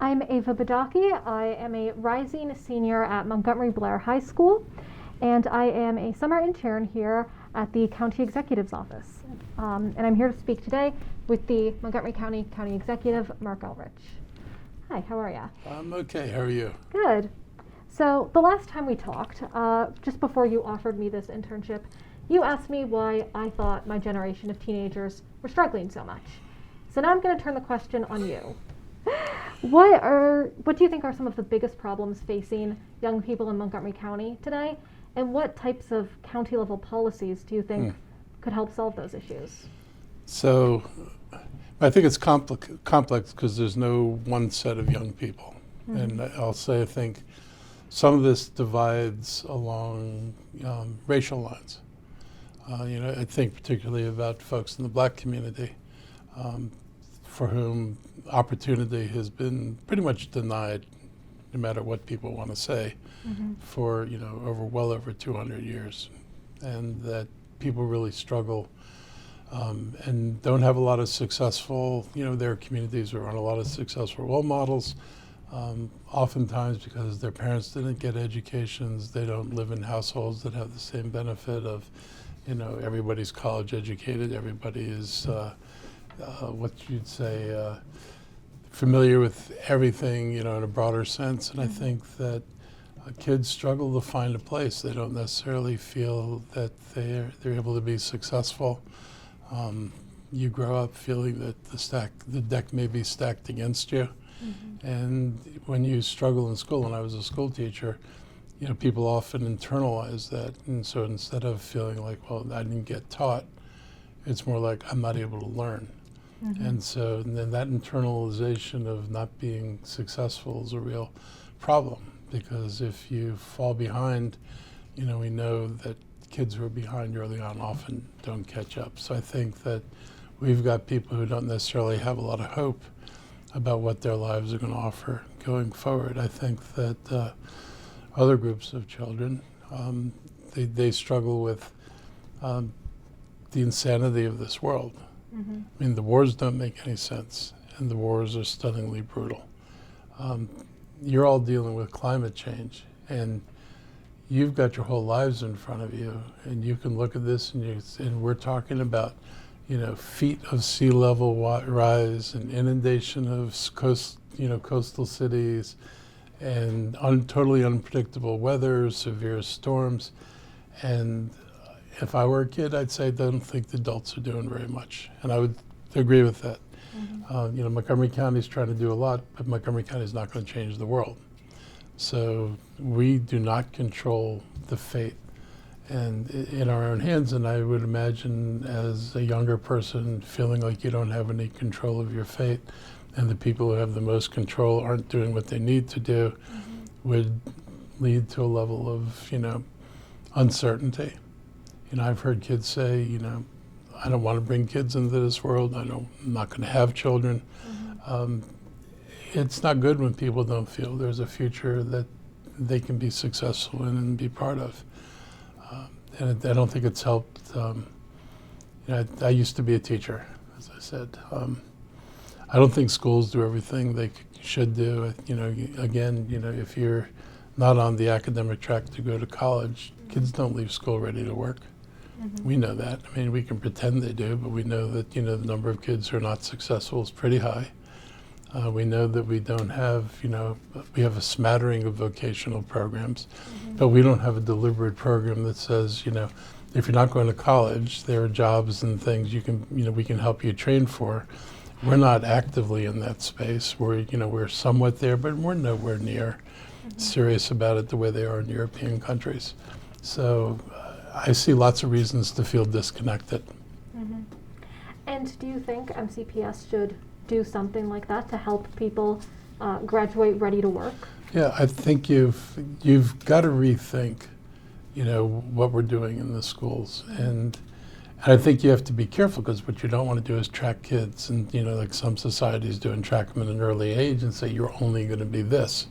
I'm Ava Bedaque. I am a rising senior at Montgomery Blair High School, and I am a summer intern here at the County Executive's Office. And I'm here to speak today with the Montgomery County Executive, Mark Elrich. Hi, how are you? I'm okay. How are you? Good. So the last time we talked, just before you offered me this internship, you asked me why I thought my generation of teenagers were struggling so much. So now I'm going to turn the question on you. What do you think are some of the biggest problems facing young people in Montgomery County today? And what types of county level policies do you think could help solve those issues? So I think it's complex because there's no one set of young people. And I'll say I think some of this divides along racial lines. I think particularly about folks in the black community for whom opportunity has been pretty much denied, no matter what people want to say, for well over 200 years, and that people really struggle and don't have a lot of successful, their communities are on a lot of successful role models. Oftentimes because their parents didn't get educations, they don't live in households that have the same benefit of, everybody's college educated, everybody is what you'd say familiar with everything, in a broader sense. And I think that kids struggle to find a place. They don't necessarily feel that they're able to be successful. You grow up feeling that the deck may be stacked against you. And when you struggle in school, and I was a school teacher, people often internalize that. And so instead of feeling like, well, I didn't get taught, it's more like I'm not able to learn. And so then that internalization of not being successful is a real problem, because if you fall behind, we know that kids who are behind early on often don't catch up. So I think that we've got people who don't necessarily have a lot of hope about what their lives are going to offer going forward. I think that other groups of children, they struggle with the insanity of this world. I mean, the wars don't make any sense, and the wars are stunningly brutal. You're all dealing with climate change, and you've got your whole lives in front of you, and you can look at this, and we're talking about, feet of sea level rise and inundation of coastal cities, and totally unpredictable weather, severe storms, and if I were a kid, I'd say I don't think the adults are doing very much, and I would agree with that. Montgomery County's trying to do a lot, but Montgomery County's not going to change the world. So we do not control the fate and in our own hands, and I would imagine as a younger person feeling like you don't have any control of your fate, and the people who have the most control aren't doing what they need to do, would lead to a level of, uncertainty. I've heard kids say, I don't want to bring kids into this world. I'm not going to have children. It's not good when people don't feel there's a future that they can be successful in and be part of. And I don't think it's helped. I used to be a teacher, as I said. I don't think schools do everything they should do. Again, if you're not on the academic track to go to college, kids don't leave school ready to work. We know that. I mean, we can pretend they do, but we know that, the number of kids who are not successful is pretty high. We know that we don't have, we have a smattering of vocational programs, but we don't have a deliberate program that says, if you're not going to college, there are jobs and things we can help you train for. We're not actively in that space. We're somewhat there, but we're nowhere near serious about it the way they are in European countries. So I see lots of reasons to feel disconnected. And do you think MCPS should do something like that to help people graduate ready to work? Yeah, I think you've got to rethink, what we're doing in the schools, and I think you have to be careful, because what you don't want to do is track kids, and like some societies do, and track them at an early age and say you're only going to be this.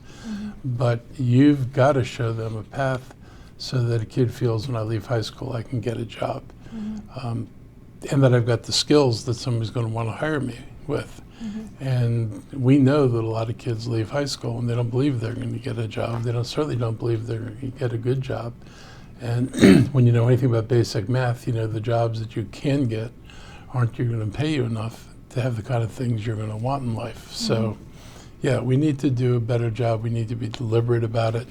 But you've got to show them a path so that a kid feels, when I leave high school, I can get a job. And that I've got the skills that somebody's going to want to hire me. with. And we know that a lot of kids leave high school and they don't believe they're going to get a job. They certainly don't believe they're going to get a good job. And when you know anything about basic math, you know the jobs that you can get aren't going to pay you enough to have the kind of things you're going to want in life. So, yeah, we need to do a better job. We need to be deliberate about it.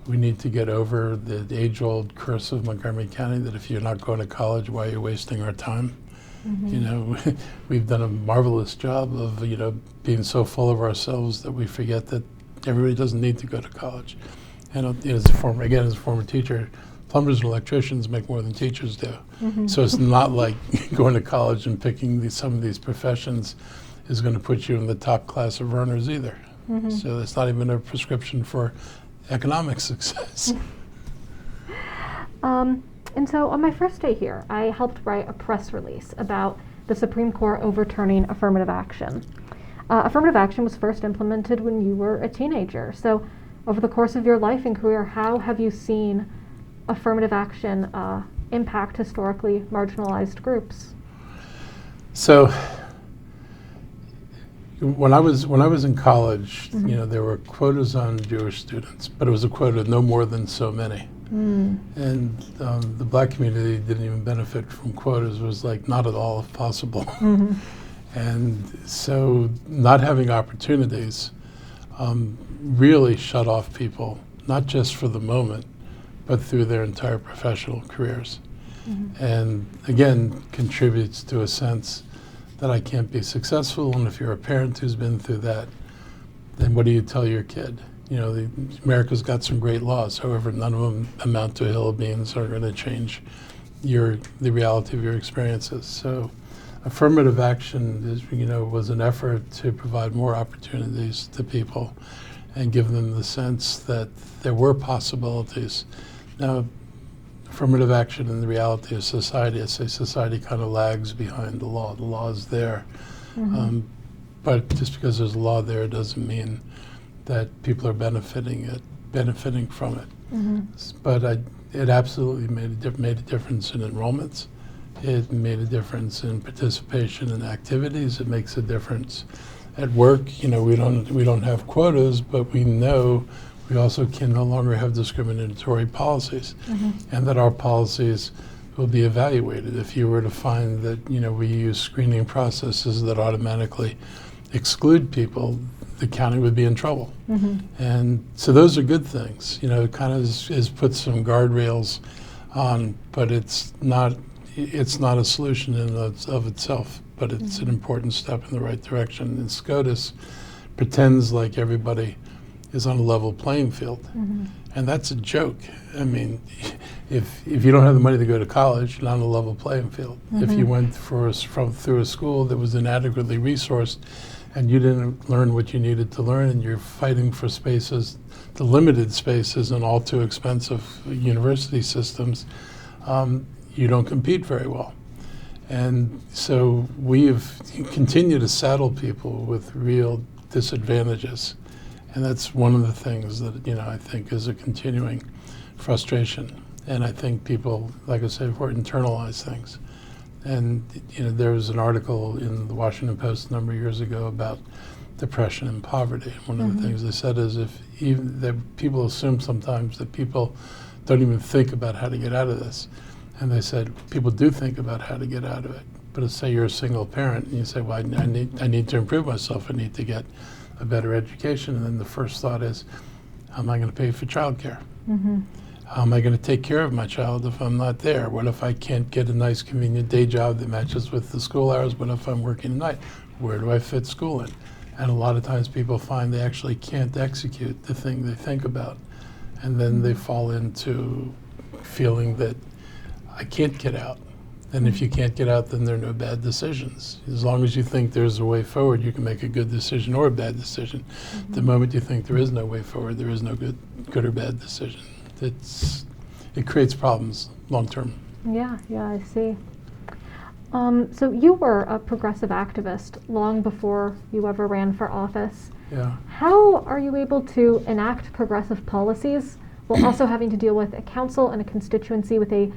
We need to get over the age-old curse of Montgomery County that if you're not going to college, why are you wasting our time? You know, we've done a marvelous job of, you know, being so full of ourselves that we forget that everybody doesn't need to go to college. And as a former teacher, plumbers and electricians make more than teachers do. So it's not like going to college and picking some of these professions is going to put you in the top class of earners either. So it's not even a prescription for economic success. And so on my first day here, I helped write a press release about the Supreme Court overturning affirmative action. Affirmative action was first implemented when you were a teenager. So over the course of your life and career, how have you seen affirmative action impact historically marginalized groups? So when I was in college, you know, there were quotas on Jewish students, but it was a quota no more than so many. And the black community didn't even benefit from quotas. It was like not at all if possible. And so not having opportunities really shut off people, not just for the moment, but through their entire professional careers. And again, contributes to a sense that I can't be successful. And if you're a parent who's been through that, then what do you tell your kid? You know, America's got some great laws. However, none of them amount to a hill of beans or are going to change the reality of your experiences. So affirmative action is, you know, was an effort to provide more opportunities to people and give them the sense that there were possibilities. Now, affirmative action in the reality of society, I say society kind of lags behind the law. The law is there. But just because there's a law there doesn't mean that people are benefiting from it. But it absolutely made a difference in enrollments. It made a difference in participation in activities. It makes a difference at work. You know, we don't have quotas, but we know we also can no longer have discriminatory policies, and that our policies will be evaluated. If you were to find that, you know, we use screening processes that automatically exclude people, the county would be in trouble. And so those are good things. You know, it kind of has put some guardrails on, but it's not a solution in of itself, but it's an important step in the right direction. And SCOTUS pretends like everybody is on a level playing field. And that's a joke. I mean, if you don't have the money to go to college, you're not on a level playing field. If you went through a school that was inadequately resourced and you didn't learn what you needed to learn and you're fighting for spaces, the limited spaces in all too expensive university systems, you don't compete very well. And so we have continued to saddle people with real disadvantages. And that's one of the things that, you know, I think is a continuing frustration. And I think people, like I said before, internalize things. And, you know, there was an article in the Washington Post a number of years ago about depression and poverty. One of the things they said is people assume sometimes that people don't even think about how to get out of this. And they said, people do think about how to get out of it. But let's say you're a single parent and you say, well, I need to improve myself. I need to get a better education. And then the first thought is, how am I going to pay for childcare? How am I going to take care of my child if I'm not there? What if I can't get a nice, convenient day job that matches with the school hours? What if I'm working at night? Where do I fit school in? And a lot of times people find they actually can't execute the thing they think about. And then they fall into feeling that I can't get out. And if you can't get out, then there are no bad decisions. As long as you think there's a way forward, you can make a good decision or a bad decision. The moment you think there is no way forward, there is no good or bad decision. It creates problems long term. Yeah, I see. So you were a progressive activist long before you ever ran for office. Yeah. How are you able to enact progressive policies while also having to deal with a council and a constituency with a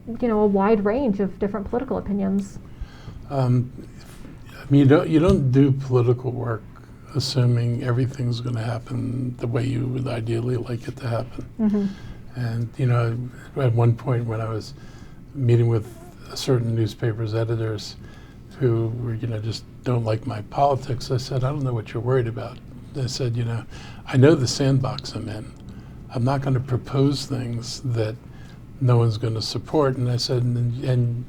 wide range of different political opinions? You don't do political work assuming everything's going to happen the way you would ideally like it to happen. Mm-hmm. And at one point when I was meeting with certain newspapers' editors who were, just don't like my politics, I said, I don't know what you're worried about. They said, I know the sandbox I'm in. I'm not going to propose things that no one's going to support. And I said, and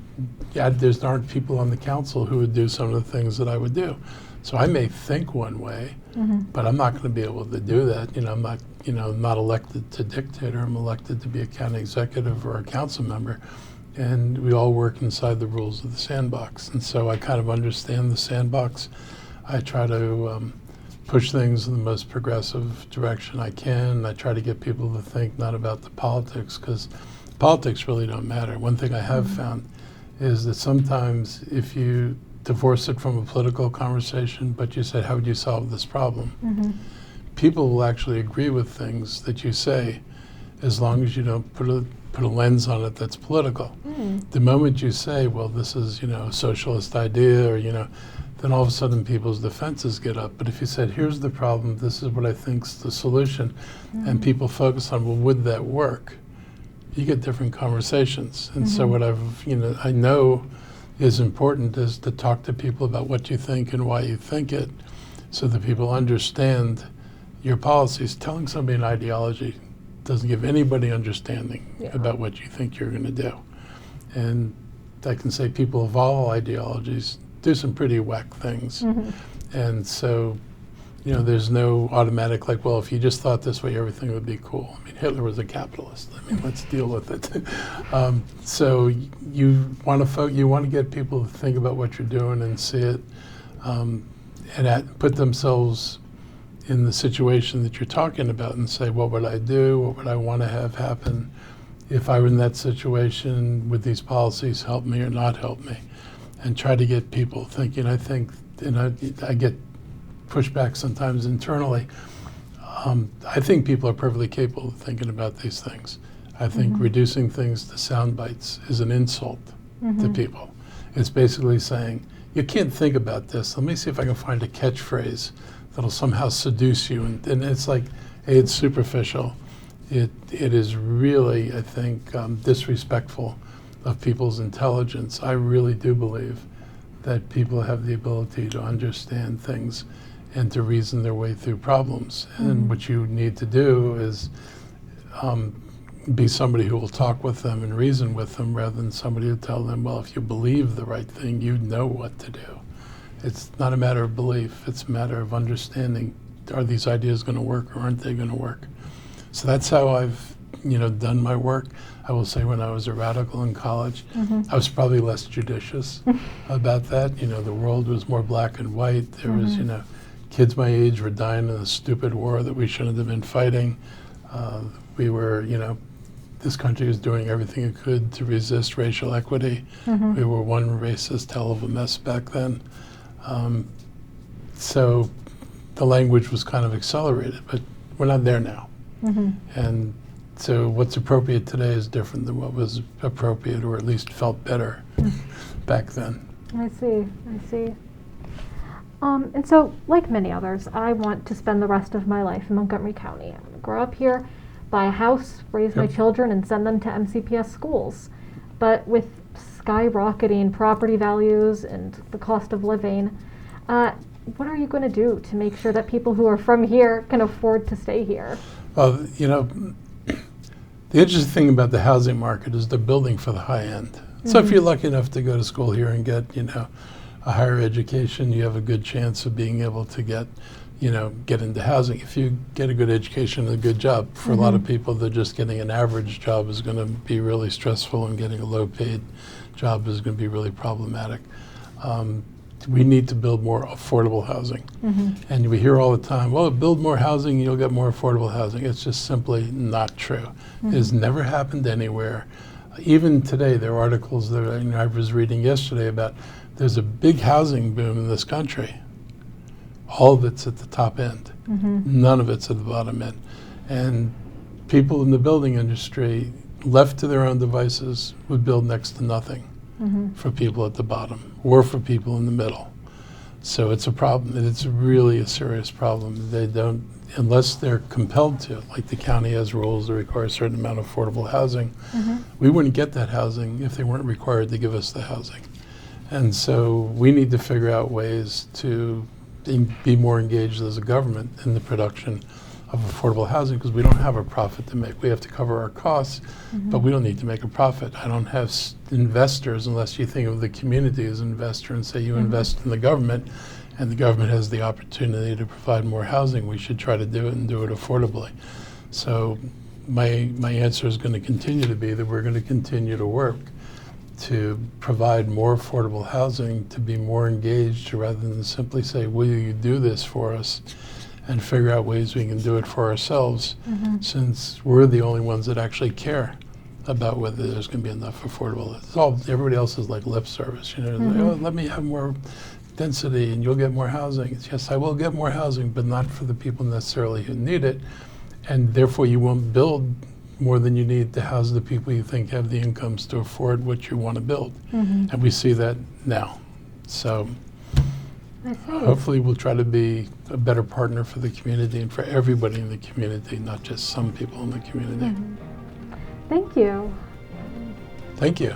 yeah, there aren't people on the council who would do some of the things that I would do. So I may think one way, but I'm not going to be able to do that. I'm not elected to dictate, or I'm elected to be a county executive or a council member. And we all work inside the rules of the sandbox. And so I kind of understand the sandbox. I try to push things in the most progressive direction I can. I try to get people to think not about the politics, because politics really don't matter. One thing I have found is that sometimes if you divorce it from a political conversation, but you say, how would you solve this problem? People will actually agree with things that you say, as long as you don't put a lens on it that's political. The moment you say, well, this is, a socialist idea, or, then all of a sudden people's defenses get up. But if you said, here's the problem, this is what I think's the solution, and people focus on, well, would that work? You get different conversations. And so what I know is important is to talk to people about what you think and why you think it, so that people understand your policies. Telling somebody an ideology doesn't give anybody understanding about what you think you're going to do. And I can say people of all ideologies do some pretty whack things. And so, there's no automatic, like, well, if you just thought this way, everything would be cool. I mean, Hitler was a capitalist. I mean, let's deal with it. So you want to get people to think about what you're doing and see it, and put themselves in the situation that you're talking about and say, what would I do? What would I want to have happen? If I were in that situation, would these policies help me or not help me? And try to get people thinking. I think, I get pushback sometimes internally. I think people are perfectly capable of thinking about these things. I think reducing things to sound bites is an insult to people. It's basically saying, you can't think about this. Let me see if I can find a catchphrase that'll somehow seduce you. And it's like, hey, it's superficial. It is really, I think, disrespectful of people's intelligence. I really do believe that people have the ability to understand things and to reason their way through problems. And what you need to do is be somebody who will talk with them and reason with them, rather than somebody who tell them, well, if you believe the right thing, you know what to do. It's not a matter of belief, it's a matter of understanding, are these ideas going to work or aren't they going to work? So that's how I've done my work. I will say when I was a radical in college, I was probably less judicious about that. The world was more black and white. There was, kids my age were dying in a stupid war that we shouldn't have been fighting. We were, this country was doing everything it could to resist racial equity. We were one racist hell of a mess back then. So the language was kind of accelerated, but we're not there now. And so what's appropriate today is different than what was appropriate, or at least felt better back then. I see. And so, like many others, I want to spend the rest of my life in Montgomery County. I'm going to grow up here, buy a house, raise my children, and send them to MCPS schools. But with skyrocketing property values and the cost of living, what are you going to do to make sure that people who are from here can afford to stay here? Well, the interesting thing about the housing market is they're building for the high end. So if you're lucky enough to go to school here and get, a higher education, you have a good chance of being able to get into housing. If you get a good education and a good job, for a lot of people, they're just getting an average job is going to be really stressful, and getting a low-paid job is going to be really problematic. We need to build more affordable housing. And we hear all the time, well, build more housing, you'll get more affordable housing. It's just simply not true. It has never happened anywhere. Even today, there are articles that I was reading yesterday about there's a big housing boom in this country. All of it's at the top end. None of it's at the bottom end. And people in the building industry, left to their own devices, would build next to nothing for people at the bottom or for people in the middle. So it's a problem, and it's really a serious problem. They don't, unless they're compelled to, like the county has rules that require a certain amount of affordable housing. We wouldn't get that housing if they weren't required to give us the housing. And so we need to figure out ways to be more engaged as a government in the production of affordable housing, because we don't have a profit to make. We have to cover our costs, but we don't need to make a profit. I don't have investors unless you think of the community as an investor and say you invest in the government, and the government has the opportunity to provide more housing. We should try to do it and do it affordably. So my answer is going to continue to be that we're going to continue to work to provide more affordable housing, to be more engaged rather than simply say, will you do this for us, and figure out ways we can do it for ourselves, since we're the only ones that actually care about whether there's going to be enough affordable. It's all, everybody else is like lip service, you know, like, oh, let me have more density and you'll get more housing. It's, yes, I will get more housing, but not for the people necessarily who need it, and therefore you won't build more than you need to house the people you think have the incomes to afford what you want to build. And we see that now. So hopefully we'll try to be a better partner for the community and for everybody in the community, not just some people in the community. Thank you. Thank you.